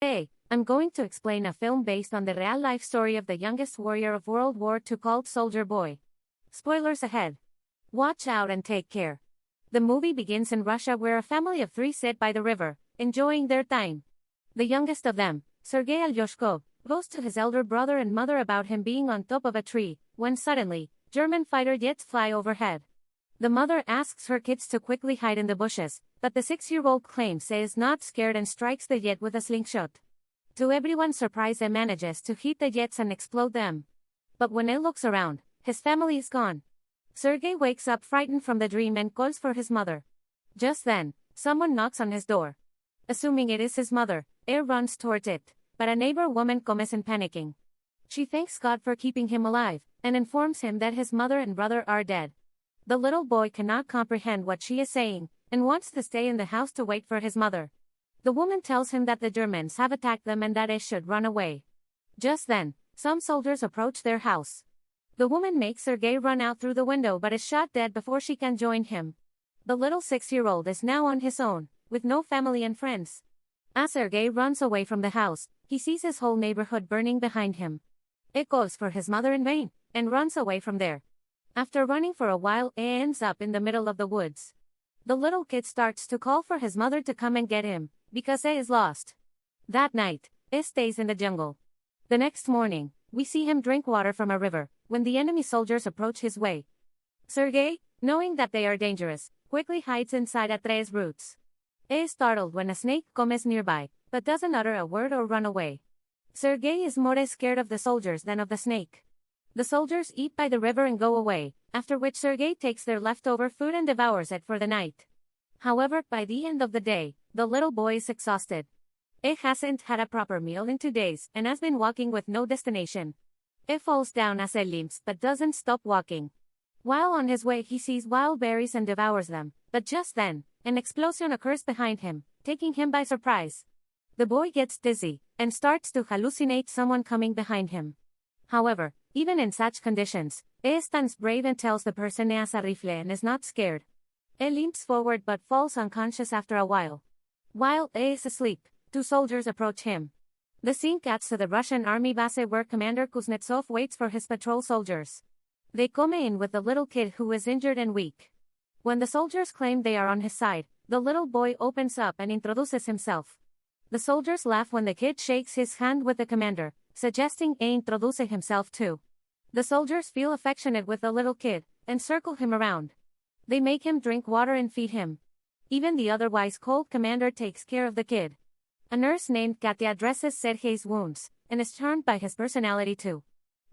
Hey, I'm going to explain a film based on the real-life story of the youngest warrior of World War II called Soldier Boy. Spoilers ahead. Watch out and take care. The movie begins in Russia where a family of three sit by the river, enjoying their time. The youngest of them, Sergei Alyoshko, goes to his elder brother and mother about him being on top of a tree, when suddenly, German fighter jets fly overhead. The mother asks her kids to quickly hide in the bushes, but the 6-year-old claims he is not scared and strikes the jet with a slingshot. To everyone's surprise, he manages to hit the jets and explode them. But when he looks around, his family is gone. Sergei wakes up frightened from the dream and calls for his mother. Just then, someone knocks on his door. Assuming it is his mother, he runs towards it, but a neighbor woman comes in panicking. She thanks God for keeping him alive, and informs him that his mother and brother are dead. The little boy cannot comprehend what she is saying, and wants to stay in the house to wait for his mother. The woman tells him that the Germans have attacked them and that he should run away. Just then, some soldiers approach their house. The woman makes Sergei run out through the window but is shot dead before she can join him. The little 6-year-old is now on his own, with no family and friends. As Sergei runs away from the house, he sees his whole neighborhood burning behind him. He calls for his mother in vain, and runs away from there. After running for a while, he ends up in the middle of the woods. The little kid starts to call for his mother to come and get him, because he is lost. That night, he stays in the jungle. The next morning, we see him drink water from a river, when the enemy soldiers approach his way. Sergei, knowing that they are dangerous, quickly hides inside a tree's roots. He is startled when a snake comes nearby, but doesn't utter a word or run away. Sergei is more scared of the soldiers than of the snake. The soldiers eat by the river and go away, after which Sergei takes their leftover food and devours it for the night. However, by the end of the day, the little boy is exhausted. He hasn't had a proper meal in 2 days and has been walking with no destination. He falls down as he limps but doesn't stop walking. While on his way, he sees wild berries and devours them, but just then, an explosion occurs behind him, taking him by surprise. The boy gets dizzy and starts to hallucinate someone coming behind him. However, even in such conditions, he stands brave and tells the person he has a rifle and is not scared. He limps forward but falls unconscious after a while. While he is asleep, 2 soldiers approach him. The scene cuts to the Russian army base where Commander Kuznetsov waits for his patrol soldiers. They come in with the little kid who is injured and weak. When the soldiers claim they are on his side, the little boy opens up and introduces himself. The soldiers laugh when the kid shakes his hand with the commander, suggesting he introduce himself too. The soldiers feel affectionate with the little kid, and circle him around. They make him drink water and feed him. Even the otherwise cold commander takes care of the kid. A nurse named Katya dresses Sergei's wounds, and is charmed by his personality too.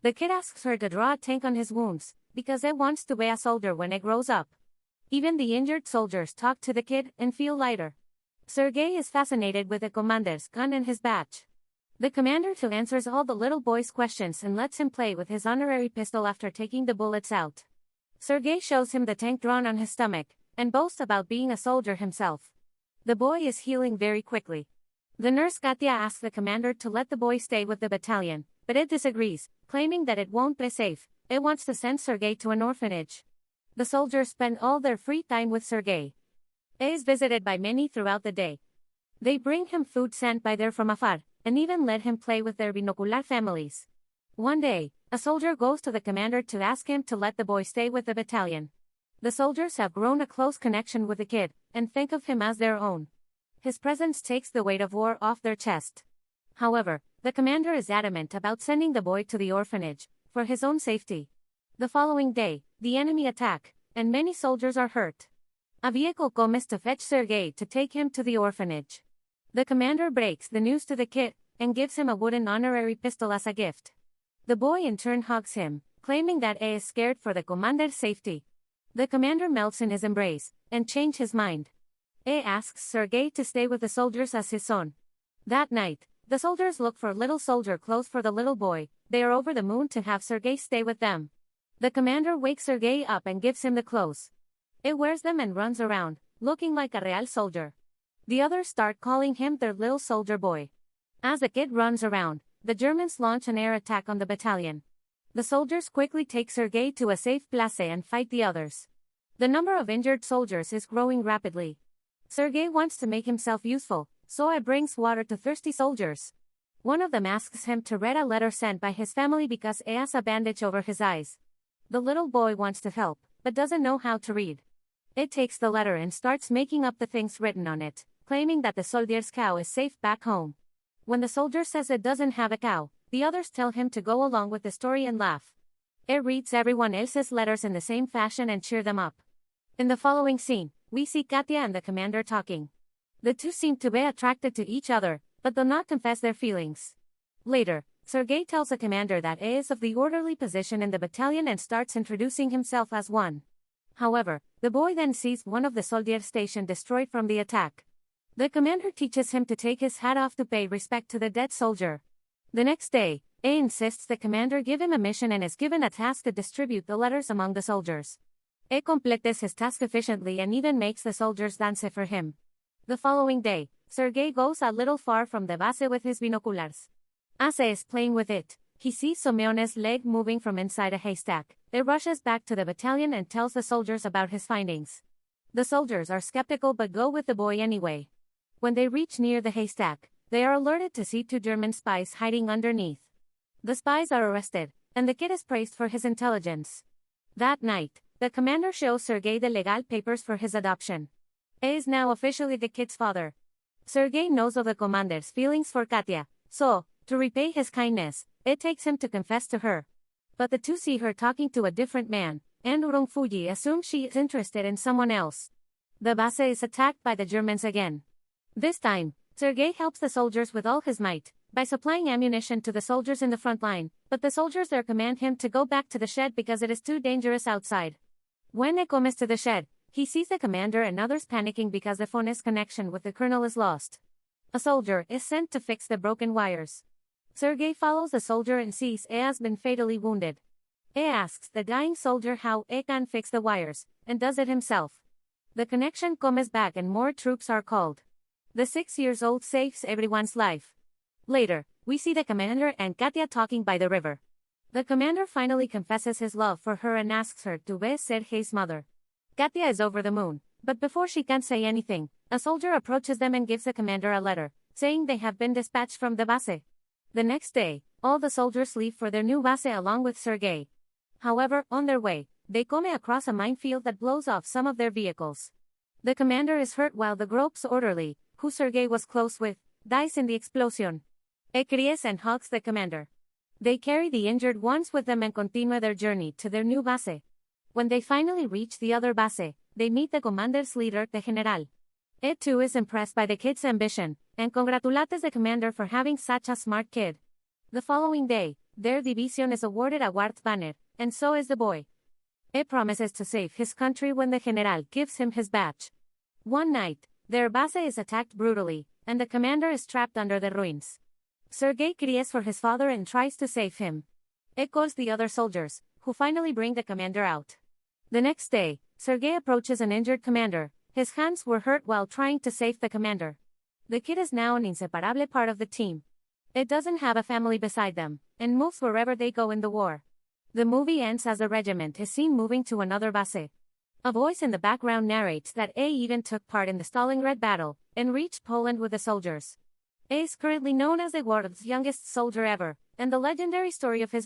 The kid asks her to draw a tank on his wounds, because he wants to be a soldier when he grows up. Even the injured soldiers talk to the kid and feel lighter. Sergei is fascinated with the commander's gun and his badge. The commander too answers all the little boy's questions and lets him play with his honorary pistol after taking the bullets out. Sergei shows him the tank drawn on his stomach, and boasts about being a soldier himself. The boy is healing very quickly. The nurse Katya asks the commander to let the boy stay with the battalion, but it disagrees, claiming that it won't be safe. It wants to send Sergei to an orphanage. The soldiers spend all their free time with Sergei. He is visited by many throughout the day. They bring him food sent by there from afar, and even let him play with their binocular families. One day, a soldier goes to the commander to ask him to let the boy stay with the battalion. The soldiers have grown a close connection with the kid, and think of him as their own. His presence takes the weight of war off their chest. However, the commander is adamant about sending the boy to the orphanage, for his own safety. The following day, the enemy attack, and many soldiers are hurt. A vehicle comes to fetch Sergei to take him to the orphanage. The commander breaks the news to the kid, and gives him a wooden honorary pistol as a gift. The boy in turn hugs him, claiming that he is scared for the commander's safety. The commander melts in his embrace, and changes his mind. He asks Sergei to stay with the soldiers as his son. That night, the soldiers look for little soldier clothes for the little boy. They are over the moon to have Sergei stay with them. The commander wakes Sergei up and gives him the clothes. He wears them and runs around, looking like a real soldier. The others start calling him their little soldier boy. As the kid runs around, the Germans launch an air attack on the battalion. The soldiers quickly take Sergei to a safe place and fight the others. The number of injured soldiers is growing rapidly. Sergei wants to make himself useful, so it brings water to thirsty soldiers. One of them asks him to read a letter sent by his family because he has a bandage over his eyes. The little boy wants to help, but doesn't know how to read. It takes the letter and starts making up the things written on it, claiming that the soldier's cow is safe back home. When the soldier says it doesn't have a cow, the others tell him to go along with the story and laugh. It reads everyone else's letters in the same fashion and cheer them up. In the following scene, we see Katya and the commander talking. The two seem to be attracted to each other, but do not confess their feelings. Later, Sergei tells the commander that he is of the orderly position in the battalion and starts introducing himself as one. However, the boy then sees one of the soldier station destroyed from the attack. The commander teaches him to take his hat off to pay respect to the dead soldier. The next day, A insists the commander give him a mission and is given a task to distribute the letters among the soldiers. A completes his task efficiently and even makes the soldiers dance for him. The following day, Sergei goes a little far from the base with his binoculars. As he is playing with it, he sees Someone's leg moving from inside a haystack. He rushes back to the battalion and tells the soldiers about his findings. The soldiers are skeptical but go with the boy anyway. When they reach near the haystack, they are alerted to see two German spies hiding underneath. The spies are arrested, and the kid is praised for his intelligence. That night, the commander shows Sergei the legal papers for his adoption. He is now officially the kid's father. Sergei knows of the commander's feelings for Katya, so, to repay his kindness, it takes him to confess to her. But the two see her talking to a different man, and Urongfuji assumes she is interested in someone else. The base is attacked by the Germans again. This time, Sergei helps the soldiers with all his might, by supplying ammunition to the soldiers in the front line, but the soldiers there command him to go back to the shed because it is too dangerous outside. When he comes to the shed, he sees the commander and others panicking because the phone's connection with the colonel is lost. A soldier is sent to fix the broken wires. Sergei follows the soldier and sees he has been fatally wounded. He asks the dying soldier how he can fix the wires, and does it himself. The connection comes back and more troops are called. The 6-year-old saves everyone's life. Later, we see the commander and Katya talking by the river. The commander finally confesses his love for her and asks her to be Sergei's mother. Katya is over the moon, but before she can say anything, a soldier approaches them and gives the commander a letter, saying they have been dispatched from the base. The next day, all the soldiers leave for their new base along with Sergei. However, on their way, they come across a minefield that blows off some of their vehicles. The commander is hurt while the group's orderly, who Sergei was close with, dies in the explosion. He cries and hugs the commander. They carry the injured ones with them and continue their journey to their new base. When they finally reach the other base, they meet the commander's leader, the general. He too is impressed by the kid's ambition, and congratulates the commander for having such a smart kid. The following day, their division is awarded a Guards banner, and so is the boy. He promises to save his country when the general gives him his badge. One night, their base is attacked brutally, and the commander is trapped under the ruins. Sergei cries for his father and tries to save him. He calls the other soldiers, who finally bring the commander out. The next day, Sergei approaches an injured commander. His hands were hurt while trying to save the commander. The kid is now an inseparable part of the team. It doesn't have a family beside them, and moves wherever they go in the war. The movie ends as the regiment is seen moving to another base. A voice in the background narrates that A even took part in the Stalingrad battle, and reached Poland with the soldiers. A is currently known as the world's youngest soldier ever, and the legendary story of his